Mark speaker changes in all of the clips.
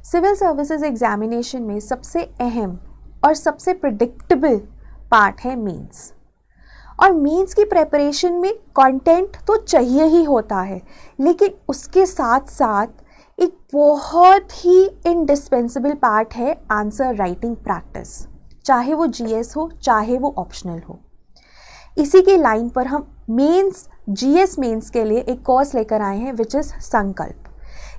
Speaker 1: Civil services examination में सबसे अहम और सबसे प्रिडिक्टेबल पार्ट है मेंस। और मेंस की प्रिपरेशन में कंटेंट तो चाहिए ही होता है, लेकिन उसके साथ साथ एक बहुत ही इंडिस्पेंसेबल पार्ट है आंसर राइटिंग प्रैक्टिस, चाहे वो जीएस हो चाहे वो ऑप्शनल हो। इसी की लाइन पर हम मेंस जीएस मेंस के लिए एक कोर्स लेकर आए हैं विच इज़ संकल्प।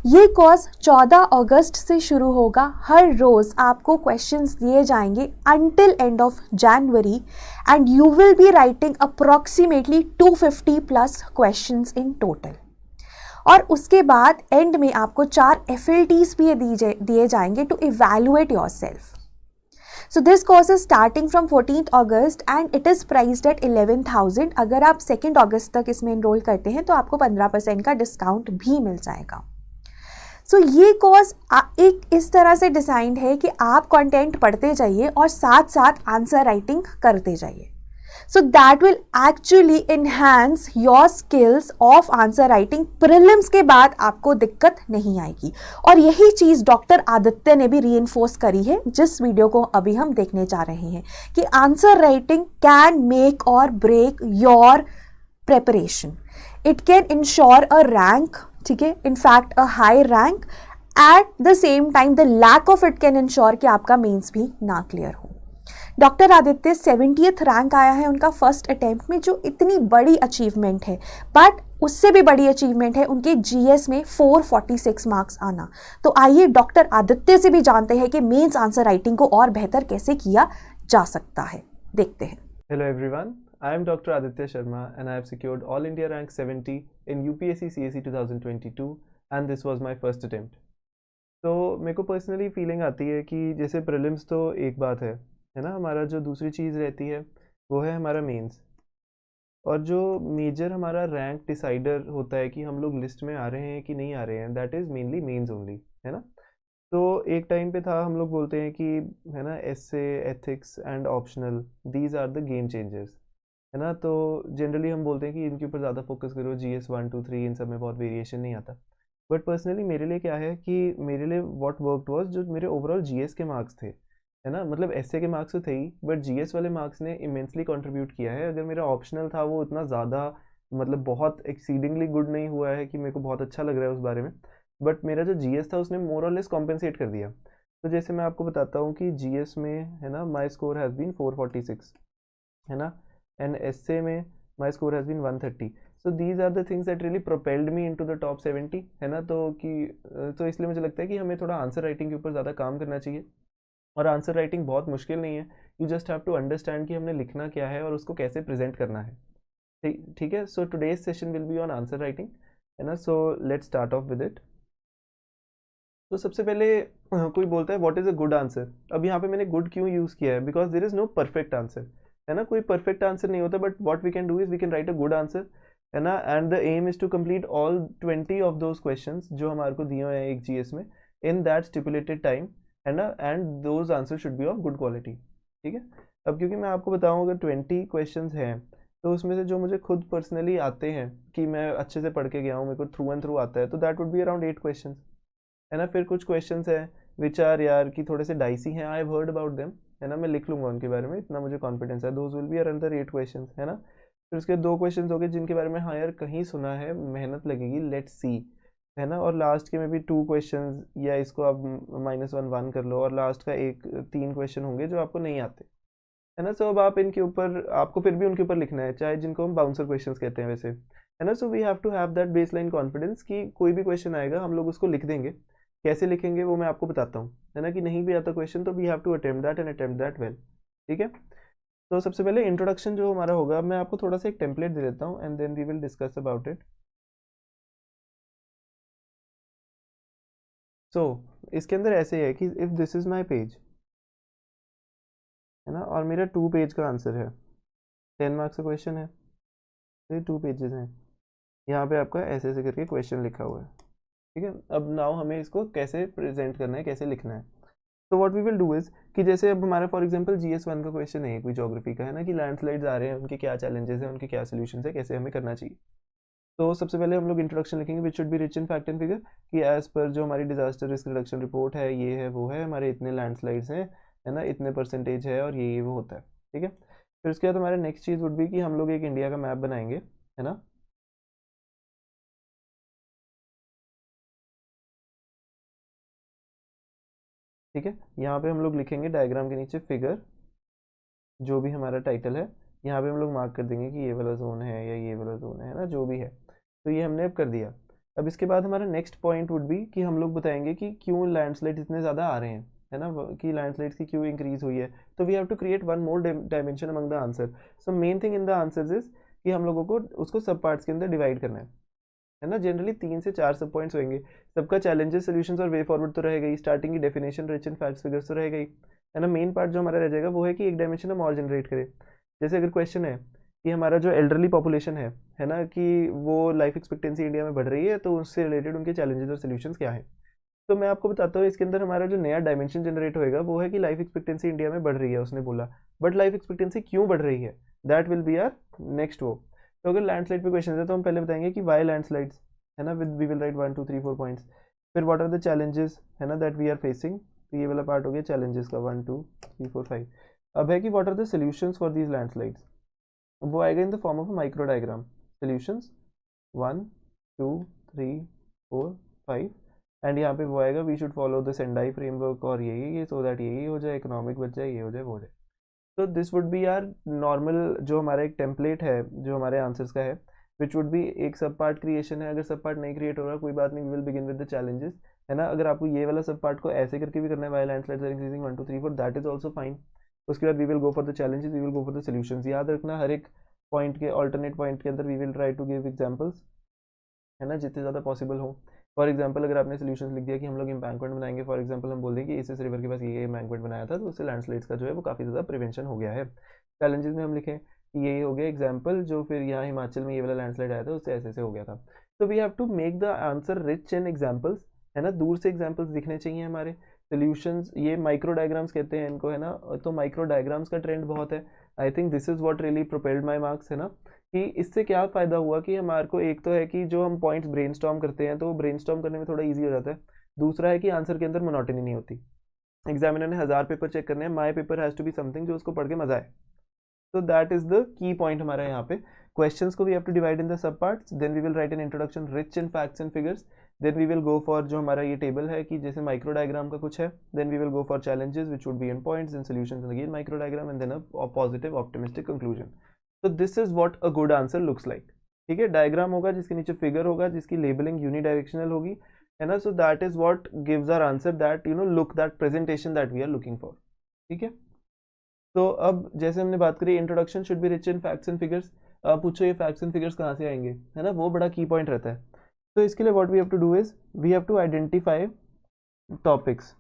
Speaker 1: ये कोर्स 14 अगस्त से शुरू होगा। हर रोज़ आपको क्वेश्चंस दिए जाएंगे until end of January and you will be writing approximately 250 plus questions in total. और उसके बाद एंड में आपको 4 FLTs भी दिए जाएंगे to evaluate yourself. So this course is starting from 14th August and it is priced at 11,000। अगर आप 2nd अगस्त तक इसमें इनरोल करते हैं तो आपको 15% का डिस्काउंट भी मिल जाएगा। ये कोर्स एक इस तरह से डिज़ाइंड है कि आप कंटेंट पढ़ते जाइए और साथ साथ आंसर राइटिंग करते जाइए। That will actually enhance your skills of answer writing. Prelims के बाद आपको दिक्कत नहीं आएगी, और यही चीज़ डॉक्टर आदित्य ने भी रीइंफोर्स करी है, जिस वीडियो को अभी हम देखने जा रहे हैं, कि answer writing can make or break your preparation. It can ensure a rank, ठीक है, in fact a high rank. At the same time the lack of it can ensure कि आपका मेंस भी ना क्लियर हो। डॉक्टर आदित्य 70th रैंक आया है उनका फर्स्ट अटेम्प्ट में, जो इतनी बड़ी अचीवमेंट है। बट उससे भी बड़ी अचीवमेंट है उनके जीएस में 446 मार्क्स आना। तो आइए डॉक्टर आदित्य से भी जानते हैं कि मेंस आंसर राइटिंग को और बेहतर कैसे किया जा सकता है। देखते हैं।
Speaker 2: Hello everyone, I am Dr. Aditya Sharma and I have secured All India Rank 70 in UPSC CSE 2022 and this was my first attempt। तो मेरे को पर्सनली फीलिंग आती है कि जैसे प्रीलिम्स तो एक बात है ना, हमारा जो दूसरी चीज़ रहती है वो है हमारा मेंस। और जो मेजर हमारा रैंक डिसाइडर होता है कि हम लोग लिस्ट में आ रहे हैं कि नहीं आ रहे हैं, that is mainly mains only, है ना। तो एक टाइम पे था, हम लोग बोलते हैं कि है ना, essay, ethics and optional, these are the game changers, है ना। तो जनरली हम बोलते हैं कि इनके ऊपर ज़्यादा फोकस करो, GS 1 2 3 इन सब में बहुत वेरिएशन नहीं आता। बट पर्सनली मेरे लिए क्या है कि मेरे लिए व्हाट वर्कड वाज जो मेरे ओवरऑल GS के मार्क्स थे, है ना। मतलब एसए के मार्क्स तो थे ही, बट GS वाले मार्क्स ने इमेंसली कंट्रीब्यूट किया है। अगर मेरा ऑप्शनल था वो इतना ज़्यादा मतलब बहुत एक्सीडिंगली गुड नहीं हुआ है कि मेरे को बहुत अच्छा लग रहा है उस बारे में, बट मेरा जो GS था उसने मोर और लेस कॉम्पेंसेट कर दिया। तो जैसे मैं आपको बताता हूँ कि GS में, है ना, माई स्कोर हैज़ बीन 446, है ना, एंड एसए में my score has been 130। So these are the things that really propelled me into the top 70, है ना। तो इसलिए मुझे लगता है कि हमें थोड़ा आंसर राइटिंग के ऊपर ज़्यादा काम करना चाहिए। और आंसर राइटिंग बहुत मुश्किल नहीं है, you just have to understand कि हमने लिखना क्या है और उसको कैसे प्रेजेंट करना है। ठीक है। So today's session will be on answer writing, है ना। So let's start off with it. तो सबसे पहले कोई बोलता है what is a good answer. अब यहाँ पे मैंने गुड क्यों यूज़ किया है, because there is no perfect answer, है ना। कोई परफेक्ट आंसर नहीं होता, but what we can do is we can write a good answer, है ना। And the M is to complete all 20 of those questions जो हमारे को दिए हुए हैं एक GS में इन दैट स्टिपुलेटेड टाइम, है ना। And those answer should be of good quality, ठीक है। अब क्योंकि मैं आपको बताऊँ, अगर 20 क्वेश्चन हैं तो उसमें से जो मुझे खुद पर्सनली आते हैं कि मैं अच्छे से पढ़ के गया हूँ, मेरे को थ्रू एंड थ्रू आता है, तो that would be around 8 question, है ना। फिर कुछ क्वेश्चंस हैं विच आर यार कि थोड़े से डाइसी हैं, I have heard about them, है ना। मैं लिख लूँगा उनके बारे में, इतना मुझे कॉन्फिडेंस है। Those will be around 8 question, है ना। फिर उसके 2 क्वेश्चन हो गए जिनके बारे में हाँ यार कहीं सुना है, मेहनत लगेगी, लेट्स सी, है ना। और लास्ट के में भी 2 क्वेश्चन, या इसको आप -1 कर लो, और लास्ट का 3 क्वेश्चन होंगे जो आपको नहीं आते, है ना। सो अब आप इनके ऊपर, आपको फिर भी उनके ऊपर लिखना है, चाहे जिनको हम बाउंसर क्वेश्चंस कहते हैं वैसे, है ना। So we have to have that baseline confidence कि कोई भी क्वेश्चन आएगा हम लोग उसको लिख देंगे। कैसे लिखेंगे वो मैं आपको बताता हूँ, है ना। कि नहीं भी आता क्वेश्चन तो we have to attempt that and attempt that well, ठीक है। तो सबसे पहले इंट्रोडक्शन जो हमारा होगा, मैं आपको थोड़ा सा एक टेम्पलेट दे देता हूँ and then we will discuss about it. So इसके अंदर ऐसे है कि if this is my page, है ना, और मेरा 2 पेज का आंसर है, 10 मार्क्स का क्वेश्चन है, तो ये 2 पेजेस हैं। यहाँ पे आपका ऐसे ऐसे करके क्वेश्चन लिखा हुआ है, ठीक है। अब नाउ हमें इसको कैसे प्रेजेंट करना है, कैसे लिखना है। तो what we will do is कि जैसे अब हमारा फॉर एग्जांपल GS 1 का क्वेश्चन है, कोई ज्योग्राफी का, है ना, कि लैंडस्लाइड्स आ रहे हैं, उनके क्या चैलेंजेस हैं, उनके क्या सोल्यूशन है, कैसे हमें करना चाहिए। तो सबसे पहले हम लोग इंट्रोडक्शन लिखेंगे which should be rich in fact and figure, कि एज पर जो हमारी डिजास्टर रिस्क रिडक्शन रिपोर्ट है, ये है वो है, हमारे इतने लैंडस्लाइड्स हैं, है ना, इतने परसेंटेज है और ये वो होता है, ठीक है। फिर उसके बाद हमारे नेक्स्ट चीज़ वुड बी कि हम लोग एक इंडिया का मैप बनाएंगे, है ना। ठीक है, यहाँ पे हम लोग लिखेंगे डायग्राम के नीचे फिगर, जो भी हमारा टाइटल है, यहाँ पे हम लोग मार्क कर देंगे कि ये वाला जोन है या ये वाला जोन है ना, जो भी है। तो ये हमने अब कर दिया। अब इसके बाद हमारा नेक्स्ट पॉइंट वुड बी कि हम लोग बताएंगे कि क्यों लैंडस्लाइड इतने ज़्यादा आ रहे हैं, है ना, कि लैंडस्लाइड्स की क्यों इंक्रीज हुई है। तो we have to create one more dimension among the answer. So main thing in the answers is कि हम लोगों को उसको सब पार्ट्स के अंदर डिवाइड करना है ना। जनरली 3 से 4 सब पॉइंट्स होंगे, सबका चैलेंजेस, सॉल्यूशंस और वे फॉरवर्ड तो रहेगा ही, स्टार्टिंग की definition, rich and facts, figures तो रहेगा ही, है ना। मेन पार्ट जो हमारा रह जाएगा वो है कि एक डायमेंशन हम और जनरेट करें। जैसे अगर क्वेश्चन है कि हमारा जो एल्डरली पॉपुलेशन है ना, कि वो लाइफ एक्सपेक्टेंसी इंडिया में बढ़ रही है, तो उससे रिलेटेड उनके चैलेंजेस और सॉल्यूशंस क्या हैं। तो मैं आपको बताता हूँ, इसके अंदर हमारा जो नया डायमेंशन जनरेट होएगा वो है कि लाइफ एक्सपेक्टेंसी इंडिया में बढ़ रही है, उसने बोला, बट लाइफ एक्सपेक्टेंसी क्यों बढ़ रही है, that will be our next वो। तो अगर लैंडस्लाइड पे क्वेश्चन है तो हम पहले बताएंगे कि वाई लैंडस्लाइड्स, है ना, with we will write 1 2 3 4 points. फिर व्हाट आर द चैलेंजेस, है ना, दैट वी आर फेसिंग, तो ये वाला पार्ट हो गया चैलेंजेस का, 1 2 3 4 5। अब है कि what are the solutions for these landslides, वो आएगा in the form of micro diagram. Solutions 1 2 3 4 5, and यहाँ पे वो आएगा we should follow the Sendai framework, और ये सो दैट यही हो जाए, इकोनॉमिक बच जाए, ये हो जाए, वो हो जाए। तो दिस वुड बी यार नॉर्मल जो हमारा एक टेम्पलेट है जो हमारे आंसर्स का है, विच वुड बी एक सब पार्ट क्रिएशन है। अगर सब पार्ट नहीं क्रिएट हो रहा कोई बात नहीं, we will begin with the challenges, है ना। अगर आपको ये वाला सब पार्ट को ऐसे करके भी करना है, why landslides are increasing 1 2 3 4, that is also fine. उसके बाद we will go for the challenges, we will go for the solutions. याद रखना हर एक पॉइंट के, ऑल्टरनेट पॉइंट के अंदर we will try to give examples, है ना, जितने ज़्यादा पॉसिबल हो। फॉर एग्जाम्पल अगर आपने सोल्यूशन लिख दिया कि हम लोग एम्बैंकमेंट बनाएंगे, फॉर एग्जाम्पल हम बोल दें कि इस रिवर के पास ये एम्बैंकमेंट बनाया था, तो उससे लैंडस्लाइड्स का जो है वो काफ़ी ज़्यादा प्रिवेंशन हो गया है। चैलेंजेस में हम लिखें कि ये हो गया एग्जाम्पल, जो फिर यहाँ हिमाचल में ये वाला लैंडस्लाइड आया था उससे ऐसे ऐसे हो गया था। तो we have to make the answer rich in examples, है ना, दूर से एग्जाम्पल्स दिखने चाहिए हमारे। सोल्यूशंस, ये माइक्रो डायग्राम्स कहते हैं इनको, है ना। तो माइक्रो डायग्राम्स का ट्रेंड बहुत है। आई think this is what really propelled my marks, है ना, कि इससे क्या फ़ायदा हुआ कि हमारे को एक तो है कि जो हम पॉइंट्स ब्रेनस्टॉर्म करते हैं तो वो ब्रेनस्टॉर्म करने में थोड़ा इजी हो जाता है। दूसरा है कि आंसर के अंदर मोनोटनी नहीं होती। एग्जामिनर ने 1000 पेपर चेक करने हैं, my paper has to be something जो उसको पढ़ के मजा आए। तो that is the key point हमारा यहाँ पे। क्वेश्चंस को we have to divide in the sub parts, then we will write an introduction rich in facts and figures, then we will go for जो हमारा ये टेबल है कि जैसे माइक्रो डायग्राम का कुछ है, then we will go for challenges which would be in points and solutions and again micro diagram, and then a positive optimistic conclusion. तो this is what a good answer looks like. ठीक है, diagram होगा जिसके नीचे figure होगा, जिसकी labelling unidirectional होगी, है ना। So that is what gives our answer, that you know look, that presentation that we are looking for. ठीक है, तो अब जैसे हमने बात करी introduction should be rich in facts and figures. आप पूछो ये फैक्ट्स एंड फिगर्स कहाँ से आएंगे, है ना, वो बड़ा की पॉइंट रहता है। तो इसके लिए what we have to do is we have to identify topics.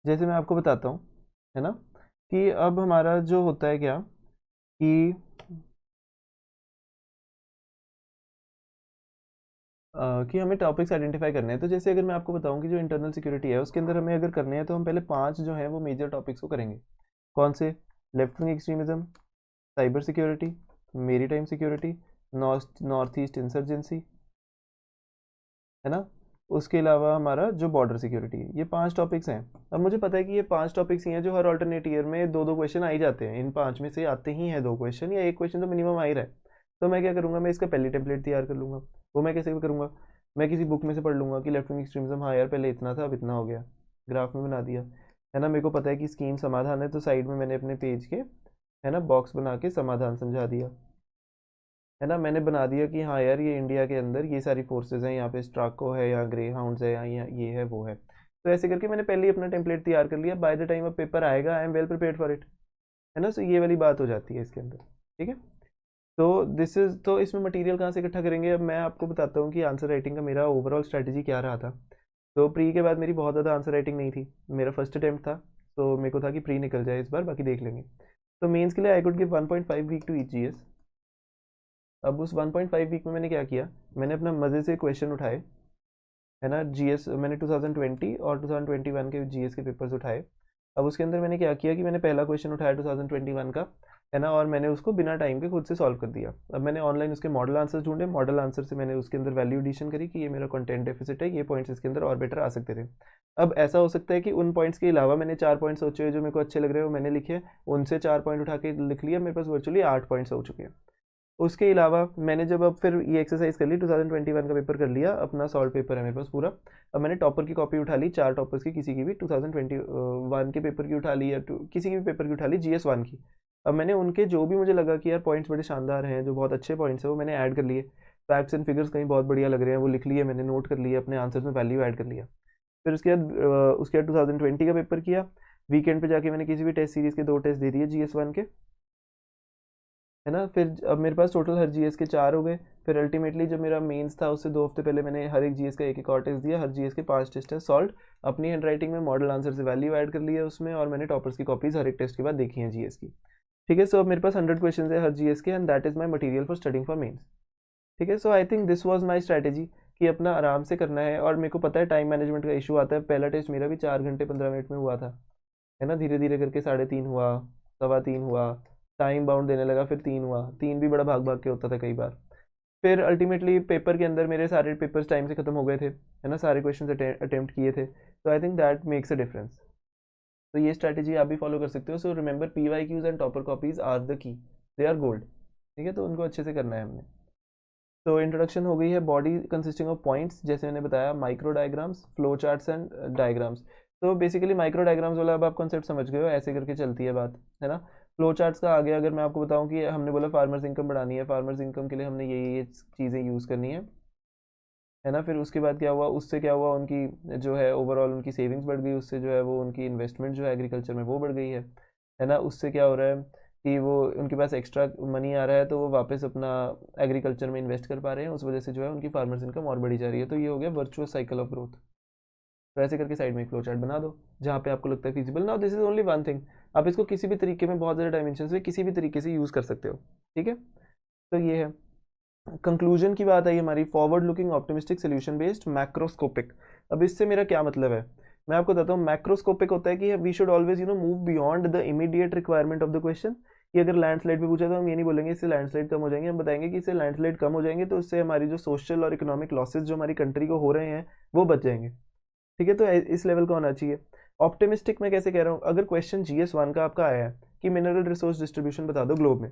Speaker 2: जैसे मैं आपको बताता हूँ, है ना, कि अब हमारा जो होता है क्या कि कि हमें टॉपिक्स आइडेंटिफाई करने हैं। तो जैसे अगर मैं आपको बताऊं कि जो इंटरनल सिक्योरिटी है उसके अंदर हमें अगर करने हैं तो हम पहले 5 जो है वो मेजर टॉपिक्स को करेंगे। कौन से? Left wing extremism, cyber security, maritime security, north east insurgency, है ना। उसके अलावा हमारा जो बॉर्डर सिक्योरिटी है, ये 5 टॉपिक्स हैं। अब मुझे पता है कि ये 5 टॉपिक्स ही हैं जो हर ऑल्टरनेट ईयर में 2-2 क्वेश्चन आ ही जाते हैं। इन 5 में से आते ही हैं 2 क्वेश्चन या 1 क्वेश्चन तो मिनिमम आ ही रहा है। तो मैं क्या करूँगा, मैं इसका पहले टेम्पलेट तैयार कर लूँगा। वो मैं कैसे करूँगा, मैं किसी बुक में से पढ़ लूँगा कि लेफ्ट विंग एक्सट्रीमिज्म, हाँ यार पहले इतना था अब इतना हो गया, ग्राफ में बना दिया, है ना। मेरे को पता है कि स्कीम समाधान है तो साइड में मैंने अपने पेज के, है ना, बॉक्स बना के समाधान समझा दिया, है ना। मैंने बना दिया कि हाँ यार ये इंडिया के अंदर ये सारी फोर्सेज हैं, यहाँ पे स्ट्राको है, यहाँ ग्रे हाउंड्स है, यहाँ ये है वो है। तो ऐसे करके मैंने पहले ही अपना टेम्पलेट तैयार कर लिया। बाय द टाइम अब पेपर आएगा I am well prepared for it, है ना। सो ये वाली बात हो जाती है इसके अंदर। ठीक है, तो दिस इज, तो इसमें मटेरियल कहाँ से इकट्ठा करेंगे। अब मैं आपको बताता हूँ कि आंसर राइटिंग का मेरा ओवरऑल स्ट्रैटेजी क्या रहा था। तो प्री के बाद मेरी बहुत ज़्यादा आंसर राइटिंग नहीं थी, मेरा फर्स्ट अटैम्प्ट था, तो मेरे को था कि प्री निकल जाए इस बार, बाकी देख लेंगे। तो मेंस के लिए I could give 1.5 week to each GS. अब उस 1.5 वीक में मैंने क्या किया, मैंने अपना मज़े से क्वेश्चन उठाए, है ना। जीएस मैंने 2020 और 2021 के जीएस के पेपर्स उठाए। अब उसके अंदर मैंने क्या किया कि मैंने पहला क्वेश्चन उठाया 2021 का, है ना, और मैंने उसको बिना टाइम के खुद से सॉल्व कर दिया। अब मैंने ऑनलाइन उसके मॉडल आंसर ढूंढे, मॉडल आंसर से मैंने उसके अंदर वैल्यू एडिशन करी कि ये मेरा कंटेंट डेफिसिट है, ये पॉइंट्स इसके अंदर और बेटर आ सकते थे। अब ऐसा हो सकता है कि उन पॉइंट्स के अलावा मैंने 4 पॉइंट सोचे हुए जो मेरे को अच्छे लग रहे हैं वो मैंने लिखे, उनसे 4 पॉइंट उठा के लिख लिया, मेरे पास वर्चुअली 8 पॉइंट्स हो चुके हैं। उसके अलावा मैंने जब अब फिर ये एक्सरसाइज कर ली, 2021 का पेपर कर लिया, अपना सॉल्व पेपर है मेरे पास पूरा। अब मैंने टॉपर की कॉपी उठा ली, 4 टॉपर्स की, किसी की भी 2021 के पेपर की उठा ली या किसी की भी पेपर की उठा ली, GS1 की। अब मैंने उनके जो भी मुझे लगा कि यार पॉइंट्स बड़े शानदार हैं, जो बहुत अच्छे पॉइंट्स हैं, वो मैंने ऐड कर लिए। फैक्ट्स एंड फिगर्स कहीं बहुत बढ़िया लग रहे हैं, वो लिख लिए मैंने, नोट कर लिए, अपने आंसर्स में वैल्यू ऐड कर लिया। फिर उसके बाद 2020 का पेपर किया। वीकेंड पे जाके मैंने किसी भी टेस्ट सीरीज़ के 2 टेस्ट दे दिए GS1 के, है ना। फिर अब मेरे पास टोटल हर GS के 4 हो गए। फिर अल्टीमेटली जब मेरा मेंस था उससे 2 हफ्ते पहले मैंने हर एक GS का एक और टेस्ट दिया, हर GS के 5 टेस्ट हैं सॉल्व, अपनी हैंड राइटिंग में मॉडल आंसर से वैल्यू ऐड कर लिया उसमें, और मैंने टॉपर्स की कॉपीज़ हर एक टेस्ट के बाद देखी हैं GS की। ठीक है, सो अब मेरे पास 100 क्वेश्चन है हर GS के, and that is my material for studying for mains. ठीक है, so I think this was my strategy कि अपना आराम से करना है। और मेरे को पता है टाइम मैनेजमेंट का इशू आता है। पहला टेस्ट मेरा भी 4 घंटे 15 मिनट में हुआ था, है ना। धीरे धीरे करके 3:30 हुआ, 3:15 हुआ, टाइम बाउंड देने लगा, फिर 3 हुआ, 3 भी बड़ा भाग भाग के होता था कई बार। फिर अल्टीमेटली पेपर के अंदर मेरे सारे पेपर्स टाइम से ख़त्म हो गए थे, है ना, सारे क्वेश्चन अटेम्प्ट किए थे। तो I think that makes a difference. तो ये स्ट्रैटेजी आप भी फॉलो कर सकते हो। So remember, PYQs and topper copies are the key, they are gold. ठीक है, तो उनको अच्छे से करना है हमने। तो इंट्रोडक्शन हो गई है। बॉडी कंसिस्टिंग ऑफ पॉइंट्स, जैसे मैंने बताया, micro diagrams, flow charts and diagrams. तो बेसिकली माइक्रो डायग्राम्स वाला अब आप कॉन्सेप्ट समझ गए हो, ऐसे करके चलती है बात, है ना। फ्लो चार्ट्स का आगे अगर मैं आपको बताऊं कि हमने बोला फार्मर्स इनकम बढ़ानी है, फार्मर्स इनकम के लिए हमने ये चीज़ें यूज़ करनी है ना। फिर उसके बाद क्या हुआ, उससे क्या हुआ, उनकी जो है ओवरऑल उनकी सेविंग्स बढ़ गई, उससे जो है वो उनकी इन्वेस्टमेंट जो है एग्रीकल्चर में वो बढ़ गई है ना। उससे क्या हो रहा है कि वो उनके पास एक्स्ट्रा मनी आ रहा है, तो वो वापस अपना एग्रीकल्चर में इन्वेस्ट कर पा रहे हैं, उस वजह से जो है उनकी फार्मर्स इनकम और बढ़ी जा रही है। तो ये हो गया वर्चुअस साइकिल ऑफ ग्रोथ। तो ऐसे करके साइड में एक फ्लो चार्ट बना दो जहाँ पे आपको लगता है फिजिबल ना। This is only one thing, आप इसको किसी भी तरीके में, बहुत ज़्यादा डायमेंशन में किसी भी तरीके से यूज़ कर सकते हो। ठीक है, तो ये है। कंक्लूजन की बात आई हमारी, forward looking, optimistic, solution based, macroscopic. अब इससे मेरा क्या मतलब है, मैं आपको बताता हूँ। मैक्रोस्कोपिक होता है कि we should always move beyond the immediate requirement of the question. कि अगर लैंडस्लाइड पे पूछा तो हम ये नहीं बोलेंगे इससे लैंडस्लाइड कम हो जाएंगे, हम बताएंगे कि इससे लैंडस्लाइड कम हो जाएंगे तो उससे हमारी जो सोशल और इकोनॉमिक लॉसेज जो हमारी कंट्री को हो रहे हैं वो बच जाएंगे। ठीक है, तो इस लेवल का होना चाहिए। ऑप्टिमिस्टिक में कैसे कह रहा हूँ, अगर क्वेश्चन GS1 का आपका आया है कि मिनरल रिसोर्स डिस्ट्रीब्यूशन बता दो ग्लोब में,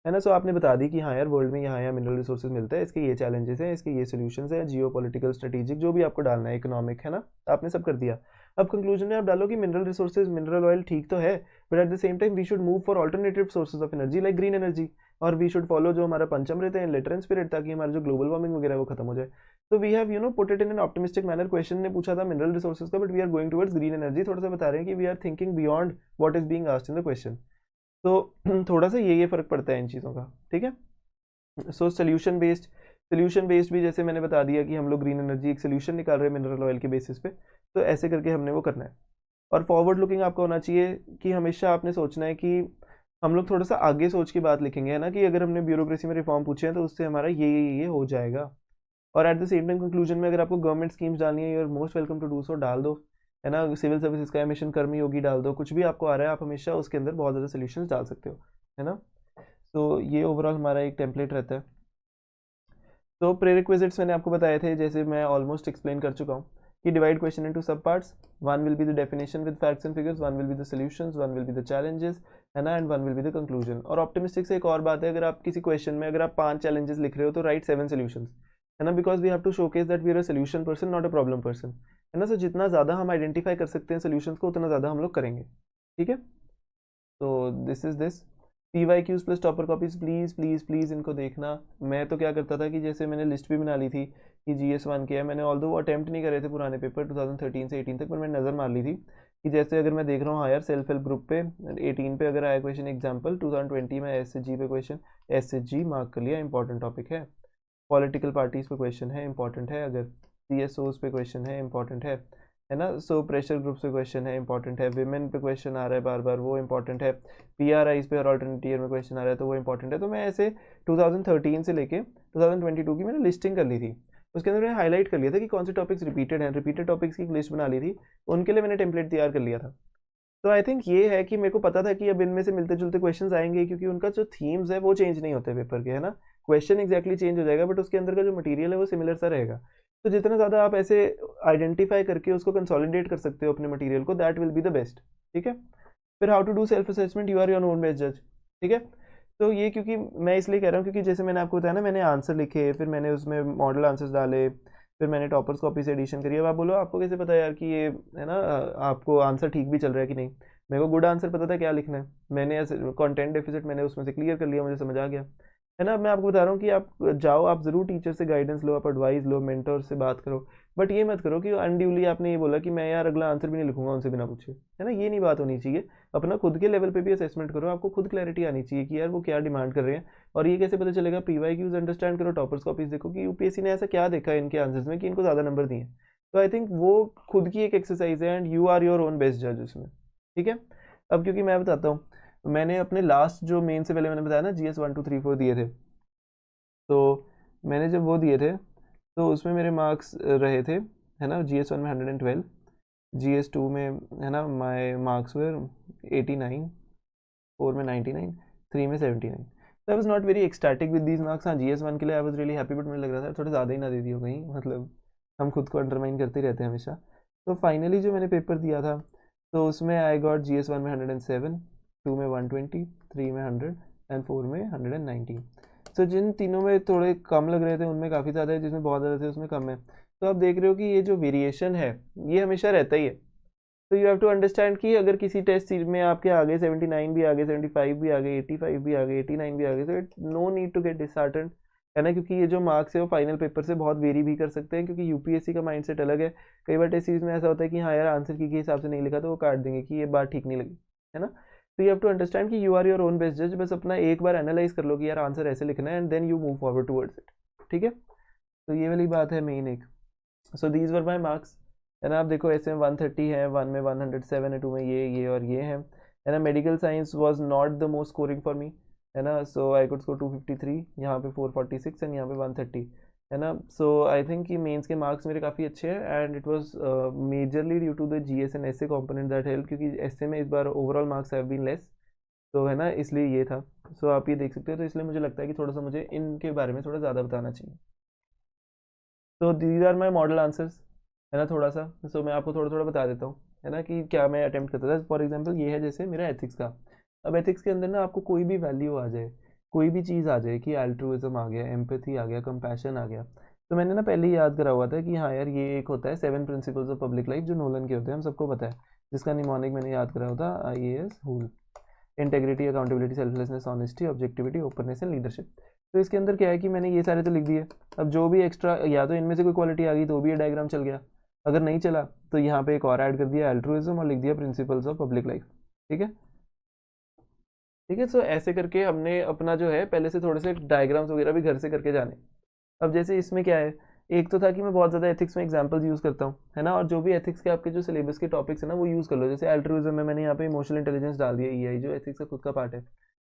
Speaker 2: है ना। सो आपने बता दी कि हाँ यार वर्ल्ड में यहाँ यहाँ मिनरल रिसोर्सेज मिलता है, इसके ये चैलेंजेस हैं, इसके ये सोल्यूशंस हैं, जियो पॉलिटिकल, स्ट्रेटेजिक, जो भी आपको डालना है, इकोनॉमिक, है ना, आपने सब कर दिया। अब कंक्लूजन में आप डालो कि मिनरल रिसोर्सेज, मिनरल ऑयल ठीक तो है, but at the same time we should move for alternative sources of energy like green energy, और वी शुड फॉलो जो हमारा पंचमृत है, लेटर एंड स्पिरिट, ताकि हमारा जो ग्लोबल वार्मिंग वगैरह वो खत्म हो जाए। तो we have put it in an optimistic manner. Question ने पूछा था मिनरल रिसोर्सेज का, but we are going towards green energy. थोड़ा सा बता रहे हैं कि we are thinking beyond what is being asked in the question. तो थोड़ा सा ये फ़र्क पड़ता है इन चीज़ों का। ठीक है, सो सोल्यूशन बेस्ड भी जैसे मैंने बता दिया कि हम लोग ग्रीन एनर्जी एक सोल्यूशन निकाल रहे हैं मिनरल ऑयल के बेसिस पे, तो ऐसे करके हमने वो करना है। और फॉरवर्ड लुकिंग आपका होना चाहिए कि हमेशा आपने सोचना है कि हम लोग थोड़ा सा आगे सोच की बात लिखेंगे, है ना, कि अगर हमने ब्यूरोक्रेसी में रिफॉर्म पूछे हैं तो उससे हमारा ये हो जाएगा। और at the same time conclusion में अगर आपको गवर्नमेंट स्कीम्स डालनी है, you are most welcome to do so, डाल दो, है ना। सिविल सर्विसेज का मिशन कर्मयोगी डाल दो, कुछ भी आपको आ रहा है आप हमेशा उसके अंदर बहुत ज़्यादा सोल्यूशंस डाल सकते हो, है ना। तो ये ओवरऑल हमारा एक टेम्पलेट रहता है। तो प्रेरिक्विजिट्स मैंने आपको बताए थे, जैसे मैं ऑलमोस्ट एक्सप्लेन कर चुका हूँ कि divide question into sub parts. One will be the definition with facts and figures, one will be the solutions, one will be the challenges, है ना, and one will be the conclusion. और optimistic से एक और बात है, अगर आप किसी क्वेश्चन में अगर आप 5 चैलेंजेस लिख रहे हो तो राइट 7 सॉल्यूशंस, है ना, because we have to showcase that we are a solution person not a problem person, है ना। सो जितना ज़्यादा हम आइडेंटिफाई कर सकते हैं सोल्यूशंस को उतना ज़्यादा हम लोग करेंगे। ठीक है, तो this is this. PYQs plus topper copies, please please please इनको देखना। मैं तो क्या करता था कि जैसे मैंने लिस्ट भी बना ली थी कि GS1 के है, मैंने ऑल्दो वो अटैम्प्ट नहीं करे थे पुराने पेपर 2013 से 18 तक, पर मैंने नज़र मार ली थी कि जैसे अगर मैं देख रहा हूँ हाँ यार सेल्फ हेल्प ग्रुप पे 18 पे अगर आया क्वेश्चन, एग्जाम्पल 2020 में SHG पे क्वेश्चन, SHG मार्क कर लिया, इंपॉर्टेंट टॉपिक है। पॉलिटिकल पार्टीज़ पे क्वेश्चन है, इंपॉर्टेंट है। अगर CSOs पे क्वेश्चन है, इंपॉर्टेंट है ना। सो प्रेशर ग्रुप से क्वेश्चन है, इंपॉर्टेंट है। विमेन पे क्वेश्चन आ रहा है बार बार, वो इंपॉर्टेंट है। PRIs पे और अल्टरनेट ईयर में क्वेश्चन आ रहा है तो वो इंपॉर्टेंट है। तो मैं ऐसे 2013 से लेके 2022 की मैंने लिस्टिंग कर ली थी, उसके अंदर मैंने हाईलाइट कर लिया था कि कौन से टॉपिक्स रिपीटेड हैं, रिपीटेड टॉपिक्स की लिस्ट बना ली थी, उनके लिए मैंने टेम्पलेट तैयार कर लिया था। तो आई थिंक ये है कि मेरे को पता था कि अब इनमें से मिलते जुलते क्वेश्चंस आएंगे, क्योंकि उनका जो थीम्स है वो चेंज नहीं होते पेपर के, है ना। क्वेश्चन एग्जैक्टली चेंज हो जाएगा बट उसके अंदर का जो मटेरियल है वो सिमिलर सा रहेगा। तो जितना ज़्यादा आप ऐसे आइडेंटिफाई करके उसको कंसोलिडेट कर सकते हो अपने मटेरियल को, that will be the best. ठीक है। फिर how to do self assessment, you are your own best जज। ठीक है। तो ये क्योंकि मैं इसलिए कह रहा हूँ क्योंकि जैसे मैंने आपको बताया ना, मैंने आंसर लिखे, फिर मैंने उसमें मॉडल आंसर्स डाले, फिर मैंने टॉपर्स कॉपी से एडिशन करी। अब आप बोलो आपको कैसे पता यार कि ये है ना आपको आंसर ठीक भी चल रहा है कि नहीं। मेरे को गुड आंसर पता था क्या लिखना है, मैंने ऐसे कंटेंट डेफिसिट मैंने उसमें से क्लियर कर लिया, मुझे समझ आ गया, है ना। मैं आपको बता रहा हूँ कि आप जाओ, आप ज़रूर टीचर से गाइडेंस लो, आप एडवाइस लो, मेंटर से बात करो, बट ये मत करो कि अनड्यूली आपने ये बोला कि मैं यार अगला आंसर भी नहीं लिखूंगा उनसे बिना पूछे, है ना। ये नहीं बात होनी चाहिए। अपना खुद के लेवल पे भी असेसमेंट करो, आपको खुद क्लैरिटी आनी चाहिए कि यार वो क्या डिमांड कर रहे हैं। और ये कैसे पता चलेगा, PYQs अंडरस्टैंड करो, टॉपर्स कॉपीज देखो कि यूपीएससी ने ऐसा क्या देखा है इनके आंसर्स में कि इनको ज़्यादा नंबर दिए। तो आई थिंक वो खुद की एक एक्सरसाइज है and you are your own best जज उसमें। ठीक है। अब क्योंकि मैं बताता हूँ, मैंने अपने लास्ट जो मेन से पहले मैंने बताया ना GS 1 2 3 4 दिए थे, तो मैंने जब वो दिए थे तो उसमें मेरे मार्क्स रहे थे, है ना, GS 1 में 112, GS 2 में, है ना, माय मार्क्स वेर 89, 4 में 99, 3 में 79। तो I was not very ecstatic with these marks. हाँ, GS 1 के लिए I was really happy, but मुझे लग रहा था थोड़े ज़्यादा ही ना दे दियो कहीं, मतलब हम खुद को अंडरमाइन करते रहते हैं हमेशा। तो फाइनली जो मैंने पेपर दिया था तो उसमें आई गॉट GS 1 में 107, 2 में 120, 3 में 100 एंड 4 में 119। सो जिन तीनों में थोड़े कम लग रहे थे उनमें काफ़ी ज़्यादा है, जिसमें बहुत ज़्यादा थे उसमें कम है। तो आप देख रहे हो कि ये जो वेरिएशन है ये हमेशा रहता ही है। तो यू हैव टू अंडरस्टैंड कि अगर किसी टेस्ट सीरीज में आपके आगे 79 भी आ गए, 75 भी आ गए, 85 भी आ गए, 89 भी आ गए, तो it no need to get disheartened, है ना। क्योंकि ये जो मार्क्स है वो फाइनल पेपर से बहुत वेरी भी कर सकते हैं, क्योंकि यूपीएससी का माइंडसेट अलग है। कई बार टेस्ट सीरीज में ऐसा होता है कि हाँ यार आंसर की के हिसाब से नहीं लिखा तो वो काट देंगे कि ये बात ठीक नहीं लगी, है ना। तो यू हैव टू अंडरस्टैंड कि you are your own best जज। बस अपना एक बार एनालाइज कर लो कि यार आंसर ऐसे लिखना है and then you move forward towards it. ठीक है। तो ये वाली बात है मेन एक। So these were my marks, है ना। आप देखो ऐसे में 130 है, 1 में 107 है, 2 में ये और ये है ना। Medical science was not the most scoring for me, है ना। सो आई कुड स्कोर 253, यहाँ पे 446 एंड यहाँ पे 130, है ना। सो आई थिंक कि मेंस के मार्क्स मेरे काफ़ी अच्छे हैं and it was majorly due to the GS and essay component that help, क्योंकि essay में इस बार overall marks have been less, तो है ना, इसलिए ये था। सो आप ये देख सकते हो। तो इसलिए मुझे लगता है कि थोड़ा सा मुझे इनके बारे में थोड़ा ज़्यादा बताना चाहिए। तो these are my model answers, है ना, थोड़ा सा। सो मैं आपको थोड़ा थोड़ा बता देता हूँ, है ना, कि क्या मैं अटेम्प्ट करता था। फॉर एग्जांपल ये है जैसे मेरा एथिक्स का। अब एथिक्स के अंदर ना आपको कोई भी वैल्यू आ जाए, कोई भी चीज़ आ जाए कि अल्ट्रुइज्म आ गया, एम्पैथी आ गया, कंपैशन आ गया, तो मैंने ना पहले ही याद करा हुआ था कि हाँ यार ये एक होता है 7 प्रिंसिपल्स ऑफ पब्लिक लाइफ जो नोलन के होते हैं, हम सबको पता है, जिसका निमोनिक मैंने याद करा हुआ था IAS हुल। Integrity, accountability, selflessness, honesty, objectivity, openness and leadership. तो इसके अंदर क्या है कि मैंने ये सारे तो लिख दिए। अब जो भी एक्स्ट्रा, या तो इनमें से कोई क्वालिटी आ गई तो भी ये डायग्राम चल गया, अगर नहीं चला तो यहाँ पे एक और ऐड कर दिया अल्ट्रुइज्म और लिख दिया प्रिंसिपल्स ऑफ पब्लिक लाइफ। ठीक है। ठीक है। सो ऐसे करके हमने अपना जो है पहले से थोड़े से डायग्राम्स वगैरह भी घर से करके जाने। अब जैसे इसमें क्या है, एक तो था कि मैं बहुत ज़्यादा एथिक्स में एग्जांपल्स यूज़ करता हूँ, है ना। और जो भी एथिक्स के आपके जो सिलेबस के टॉपिक्स है ना वो यूज़ कर लो। जैसे अल्ट्रुइज्म में मैंने यहाँ पे इमोशनल इंटेलिजेंस डाल दिया, EI जो एथिक्स का खुद का पार्ट है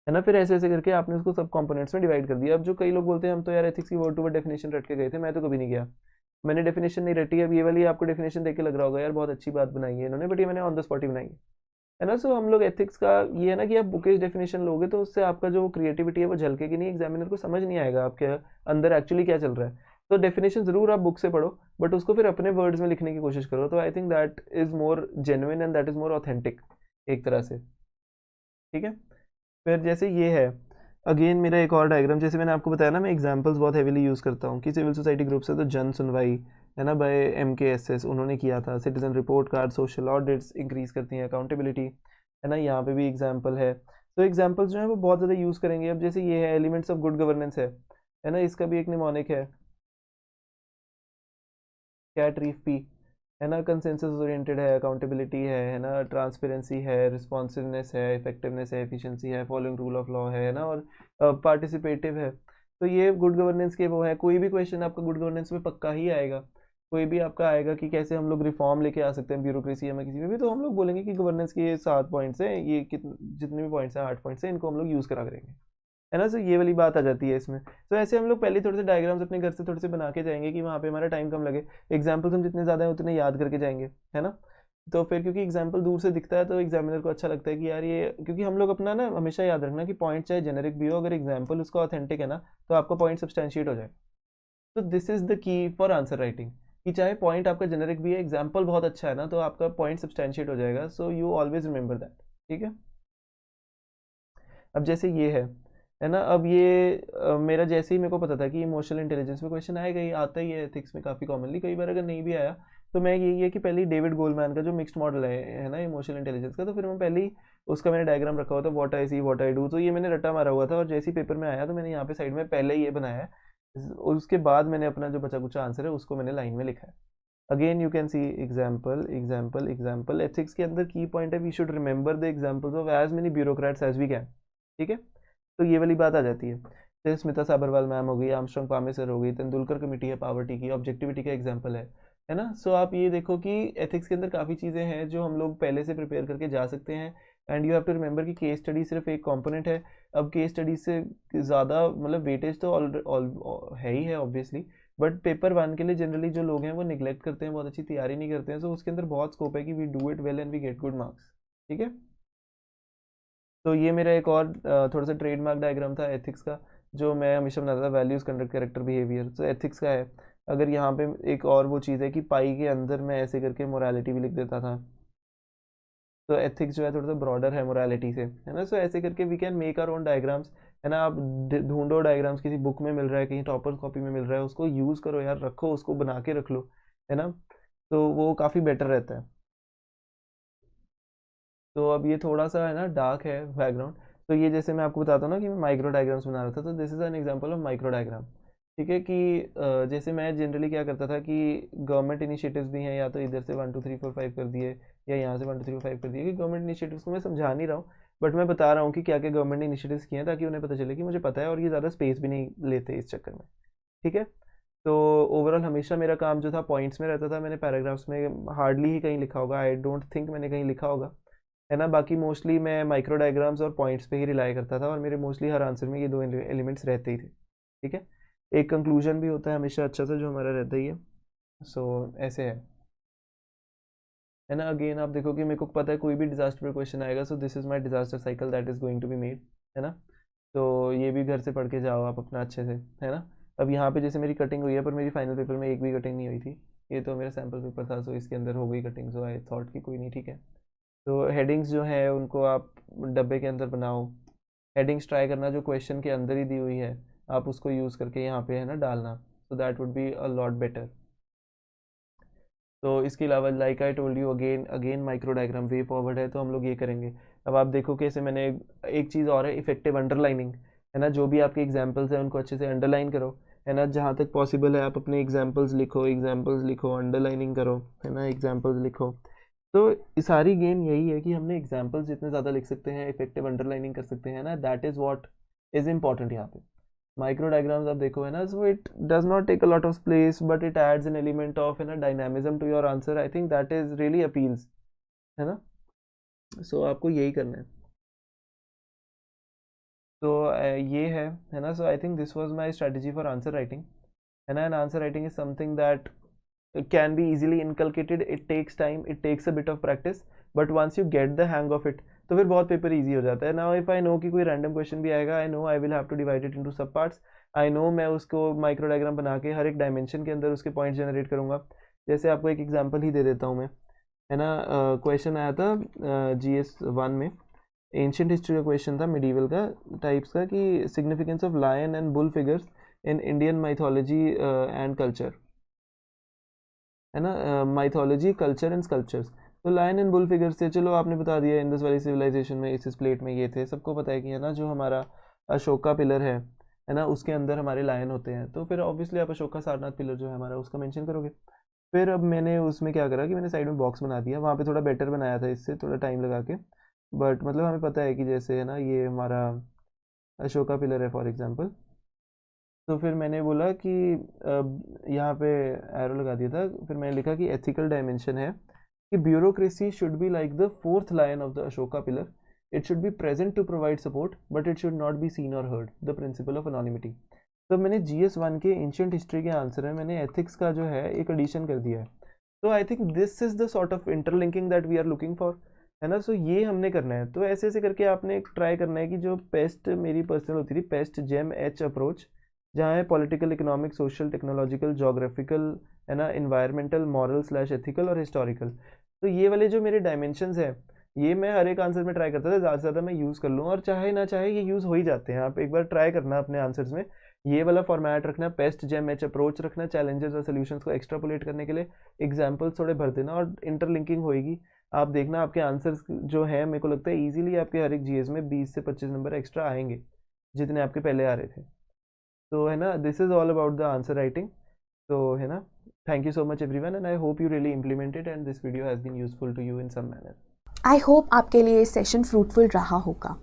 Speaker 2: ना। फिर ऐसे ऐसे करके आपने उसको सब कंपोनेंट्स में डिवाइड कर दिया। अब जो कई लोग बोलते हैं हम तो यार एथिक्स की वर्ड टू वर्ड डेफिनेशन रट के गए थे, मैं तो कभी नहीं गया, मैंने डेफिनेशन नहीं रटी। अब ये वाली आपको डेफिनेशन देख के लग रहा होगा यार बहुत अच्छी बात बनाई है इन्होंने, बट ये मैंने ऑन द स्पॉट ही बनाई है ना। सो हम लोग एथिक्स का ये है ना कि आप बुकेज डेफिनेशन लोगे तो उससे आपका जो क्रिएटिविटी है वो झलकेगी नहीं, एग्जामिनर को समझ नहीं आएगा आपके अंदर एक्चुअली क्या चल रहा है। तो डेफिनेशन जरूर आप बुक से पढ़ो, बट उसको फिर अपने वर्ड्स में लिखने की कोशिश करो। तो I think that is more genuine and that is more authentic एक तरह से। ठीक है। फिर जैसे ये है अगेन मेरा एक और डायग्राम, जैसे मैंने आपको बताया ना मैं एग्जांपल्स बहुत हेवीली यूज़ करता हूँ कि सिविल सोसाइटी ग्रुप से तो जन सुनवाई, है ना, बाय MKSS उन्होंने किया था, citizen report card, social audits increase करती हैं, अकाउंटेबिलिटी, है ना, यहाँ पे भी एग्जांपल है। तो एग्जांपल्स जो है वो बहुत ज़्यादा यूज़ करेंगे। अब जैसे ये है एलिमेंट्स ऑफ गुड गवर्नेंस है ना, इसका भी एक निमोनिक है कैट रीफ पी, है ना। कंसेंसस ओरिएंटेड है, अकाउंटेबिलिटी है ना, ट्रांसपेरेंसी है, रिस्पॉन्सिवनेस है, इफेक्टिवनेस है, एफिशिएंसी है, फॉलोइंग रूल ऑफ लॉ है ना, और पार्टिसिपेटिव है। तो ये गुड गवर्नेंस के वो है। कोई भी क्वेश्चन आपका गुड गवर्नेंस में पक्का ही आएगा, कोई भी आपका आएगा कि कैसे हम लोग रिफॉर्म लेके आ सकते हैं ब्यूरोक्रेसी में किसी में भी, तो हम लोग बोलेंगे कि गवर्नेंस के ये 7 पॉइंट्स हैं, ये कितने जितने भी पॉइंट्स हैं 8 पॉइंट्स हैं, इनको हम लोग यूज़ करा करेंगे, है ना। सो ये वाली बात आ जाती है इसमें। तो ऐसे हम लोग पहले थोड़े से डायग्राम्स अपने घर से थोड़े से बना के जाएंगे कि वहाँ पे हमारा टाइम कम लगे, एग्जाम्पल्स हम जितने ज़्यादा हैं उतने याद करके जाएंगे, है ना। तो फिर क्योंकि एग्जाम्पल दूर से दिखता है तो एग्जामिनर को अच्छा लगता है कि यार ये, क्योंकि हम लोग अपना ना हमेशा याद रखना कि पॉइंट चाहे जेनरिक भी हो, अगर एग्जाम्पल उसका ऑथेंटिक है ना तो आपका पॉइंट सब्सटैंशिएट हो जाए। तो दिस इज द की फॉर आंसर राइटिंग, कि चाहे पॉइंट आपका जेनरिक भी है, एग्जाम्पल बहुत अच्छा है ना, तो आपका पॉइंट सब्सटैंशिएट हो जाएगा। So you always remember that. ठीक है। अब जैसे ये है ना, अब ये मेरा जैसे ही मेरे को पता था कि इमोशनल इंटेलिजेंस में क्वेश्चन आएगा ही, आता ही है एथिक्स में काफ़ी कॉमनली, कई बार अगर नहीं भी आया तो मैं यही है कि पहले ही डेविड गोलमैन का जो मिक्स्ड मॉडल है ना इमोशनल इंटेलिजेंस का, तो फिर मैं पहले ही उसका मैंने डायग्राम रखा हुआ था, what I see what I do, तो ये मैंने रट्टा मारा हुआ था, और जैसे ही पेपर में आया तो मैंने यहाँ पे साइड में पहले ही ये बनाया है, उसके बाद मैंने अपना जो बचा कुचा आंसर है उसको मैंने लाइन में लिखा है। Again you can see example example example, ethics के अंदर की पॉइंट है we should remember the examples of as many bureaucrats as we can. ठीक है। तो ये वाली बात आ जाती है। जैसे स्मिता साबरवाल मैम हो गई, आर्मस्ट्रांग पामे सर हो गई, तेंदुलकर कमेटी है पावर्टी की, ऑब्जेक्टिविटी का एग्जाम्पल है ना। सो आप ये देखो कि एथिक्स के अंदर काफ़ी चीज़ें हैं जो हम लोग पहले से प्रिपेयर करके जा सकते हैं। And you have to remember कि केस स्टडी सिर्फ एक कंपोनेंट है। अब केस स्टडी से ज़्यादा मतलब वेटेज तो है ही है ऑब्वियसली, बट पेपर वन के लिए जनरली जो लोग हैं वो निगलेक्ट करते हैं, बहुत अच्छी तैयारी नहीं करते हैं। सो उसके अंदर बहुत स्कोप है कि we do it well and we get good marks. ठीक है। तो ये मेरा एक और थोड़ा सा ट्रेडमार्क डायग्राम था एथिक्स का, जो मैं हमेशा बनाता था, वैल्यूज़ कंडक्ट कैरेक्टर बिहेवियर, तो एथिक्स का है। अगर यहाँ पे एक और वो चीज़ है कि पाई के अंदर मैं ऐसे करके मोरालिटी भी लिख देता था, तो एथिक्स जो है थोड़ा सा ब्रॉडर है मोरालिटी से, है ना। सो ऐसे करके we can make our own diagrams, है ना। आप ढूंढो डायग्राम्स, किसी बुक में मिल रहा है, कहीं टॉपर कॉपी में मिल रहा है, उसको यूज़ करो यार, रखो उसको, बना के रख लो, है ना। तो वो काफ़ी बेटर रहता है। तो अब ये थोड़ा सा है ना डार्क है बैकग्राउंड। तो ये जैसे मैं आपको बताता हूँ ना कि मैं माइक्रो डायग्राम्स बना रहा था, तो this is an example of micro diagram. ठीक है कि जैसे मैं जनरली क्या करता था कि गवर्नमेंट इनिशिएटिव्स भी हैं, या तो इधर से 1 2 3 4 5 कर दिए, या यहाँ से 1 2 3 4 5 कर दिए, कि गवर्नमेंट इनिशिएटिव्स को मैं समझा नहीं रहा हूँ, बट मैं बता रहा हूँ कि क्या क्या गवर्नमेंट इनिशिएटिव्स किए हैं, ताकि उन्हें पता चले कि मुझे पता है, और ये ज़्यादा स्पेस भी नहीं लेते इस चक्कर में। ठीक है। तो ओवरऑल हमेशा मेरा काम जो था पॉइंट्स में रहता था, मैंने पैराग्राफ्स में हार्डली ही कहीं लिखा होगा, आई डोंट थिंक मैंने कहीं लिखा होगा, है ना। बाकी मोस्टली मैं माइक्रो डायग्राम्स और पॉइंट्स पे ही रिलाई करता था, और मेरे मोस्टली हर आंसर में ये दो एलिमेंट्स रहते ही थे। ठीक है। एक कंक्लूजन भी होता है हमेशा अच्छा सा, जो हमारा रहता ही है। सो ऐसे है ना। अगेन आप देखो कि मेरे को पता है कोई भी डिजास्टर पे क्वेश्चन आएगा, so this is my disaster cycle that is going to be made, है ना। तो ये भी घर से पढ़ के जाओ आप अपना अच्छे से, है ना। अब यहाँ पे जैसे मेरी कटिंग हुई है, पर मेरी फाइनल पेपर में एक भी कटिंग नहीं हुई थी, ये तो मेरा सैम्पल पेपर था, सो इसके अंदर हो गई कटिंग, सो आई थॉट कि कोई नहीं, ठीक है। तो हेडिंग्स जो है उनको आप डब्बे के अंदर बनाओ, हेडिंग्स ट्राई करना जो क्वेश्चन के अंदर ही दी हुई है, आप उसको यूज़ करके यहाँ पे है ना डालना, so that would be a lot better. तो इसके अलावा like I told you again again micro diagram way forward है, तो हम लोग ये करेंगे। अब आप देखो कैसे मैंने एक चीज़ और है, इफेक्टिव अंडरलाइनिंग, है ना। जो भी आपके एग्जाम्पल्स हैं उनको अच्छे से अंडरलाइन करो, है ना। जहाँ तक पॉसिबल है आप अपने एग्जाम्पल्स लिखो, अंडरलाइनिंग करो, है ना, एग्जाम्पल्स लिखो। तो सारी गेम यही है कि हमने एग्जाम्पल्स जितने ज़्यादा लिख सकते हैं, इफेक्टिव अंडरलाइनिंग कर सकते हैं ना, that is what is important यहाँ पे। माइक्रो डायग्राम्स आप देखो, है ना, so it does not take a lot of space, but it adds an element of, है ना, dynamism to your answer. I think that is really appeals, है ना। सो आपको यही करना है। तो ये है ना। So I think this was my strategy for answer writing, है ना। And answer writing is something that can be easily inculcated, it takes time, it takes a bit of practice, but once you get the hang of it तो फिर बहुत paper easy हो जाता है। Now if I know कि कोई random question भी आएगा, I know I will have to divide it into sub parts, I know मैं उसको माइक्रो डायग्राम बना के हर एक डायमेंशन के अंदर उसके पॉइंट जनरेट करूंगा। जैसे आपको एक एग्जांपल ही दे देता हूँ मैं, है ना। क्वेश्चन आया था GS1 में, एंशियंट हिस्ट्री का क्वेश्चन था, मिडीवल का टाइप्स का, कि significance of lion and bull figures in Indian mythology and culture, है ना। Mythology culture and sculptures. तो लायन एंड बुल फिगर्स थे, चलो आपने बता दिया, इंडस वैली सिविलाइजेशन में इस प्लेट में ये थे, सबको पता है कि, है ना, जो हमारा अशोका पिलर है ना, उसके अंदर हमारे लायन होते हैं, तो फिर ऑब्वियसली आप अशोका सारनाथ पिलर जो है हमारा उसका मेंशन करोगे। फिर अब मैंने उसमें क्या करा कि मैंने साइड में बॉक्स बना दिया, वहाँ पे थोड़ा बेटर बनाया था इससे थोड़ा टाइम लगा के, बट मतलब हमें पता है कि जैसे है ना ये हमारा अशोका पिलर है फॉर एग्जाम्पल। तो फिर मैंने बोला कि यहाँ पे एरो लगा दिया था, फिर मैंने लिखा कि एथिकल डायमेंशन है कि bureaucracy should be like the fourth lion of the Ashoka pillar, it should be present to provide support but it should not be seen or heard, the principle of anonymity. तो मैंने GS1 के ancient history के answer में मैंने ethics का जो है एक एडिशन कर दिया है। तो I think this is the sort of interlinking that we are looking for, है ना। सो ये हमने करना है। तो ऐसे ऐसे करके आपने ट्राई करना है कि जो पेस्ट मेरी पर्सनल होती थी, पेस्ट जेम एच अप्रोच, जहाँ है political, economic, social, technological, geographical, है ना, इन्वायरमेंटल, मॉरल स्लैश एथिकल और हिस्टोरिकल। तो ये वाले जो मेरे डायमेंशंस हैं, ये मैं हर एक आंसर में ट्राई करता था ज़्यादा से ज़्यादा मैं यूज़ कर लूँ, और चाहे ना चाहे ये यूज़ हो ही जाते हैं। आप एक बार ट्राई करना अपने आंसर्स में, ये वाला फॉर्मेट रखना, पेस्ट जेम एच अप्रोच रखना, चैलेंजेस और सोल्यूशंस को एक्स्ट्रापोलेट करने के लिए एग्जाम्पल्स थोड़े भर देना, और इंटरलिंकिंग होएगी। आप देखना आपके आंसर्स जो हैं, मेरे को लगता है ईजिली आपके हर एक जीएस में 20 से 25 नंबर एक्स्ट्रा आएंगे, जितने आपके पहले आ रहे थे। तो है ना, this is all about the answer writing. तो है ना, thank you so much everyone, and I hope you really implemented and this video has been useful to you in some manner.
Speaker 1: I hope आपके लिए ये session fruitful रहा होगा।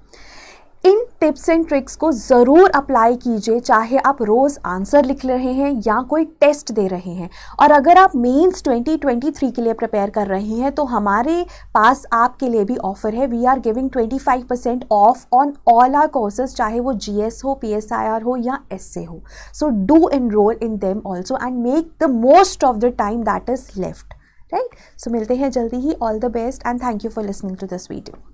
Speaker 1: इन tips and tricks को ज़रूर अप्लाई कीजिए, चाहे आप रोज़ आंसर लिख रहे हैं या कोई टेस्ट दे रहे हैं। और अगर आप मेंस 2023 के लिए प्रिपेयर कर रहे हैं तो हमारे पास आपके लिए भी ऑफर है। We are giving 25% off on all our courses, चाहे वो जीएस हो, पीएसआईआर हो या एसए हो। So do enrol in them also and make the most of the time that is left, right. सो मिलते हैं जल्दी ही। All the best and thank you for listening to this video.